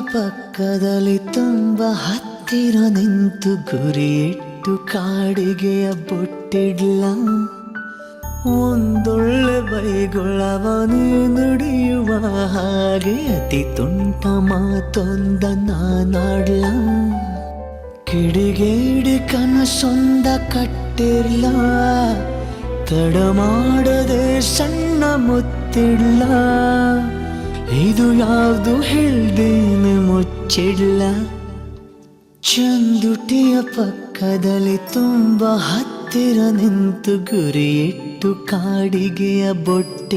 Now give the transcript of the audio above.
ಪಕ್ಕದಲ್ಲಿ ತುಂಬ ಹತ್ತಿರ ನಿಂತು ಗುರಿಯಿಟ್ಟು ಕಾಡಿಗೆಯ ಬೊಟ್ಟಿಡ್ಲ ಒಂದೊಳ್ಳೆ ಬೈಗೊಳವನು ನುಡಿಯುವ ಹಾಗೆ ಅತಿ ತುಂಟ ಮಾತೊಂದ ನಾನಾಡ್ಲ ಕಿಡಿಗೇಡಿ ಕನಸೊಂದ ಕಟ್ಟಿರ್ಲ ತಡ ಮಾಡದೆ ಸಣ್ಣ ಮುತ್ತಿಡ್ಲ ಇದು ಯಾವುದು ಹೇಳ್ದೇನೆ ಮುಚ್ಚಿಡ್ಲ ಚಂದುಟಿಯ ಪಕ್ಕದಲ್ಲಿ ತುಂಬ ಹತ್ತಿರ ನಿಂತು ಗುರಿಯಿಟ್ಟು ಕಾಡಿಗೆಯ ಬೊಟ್ಟೆ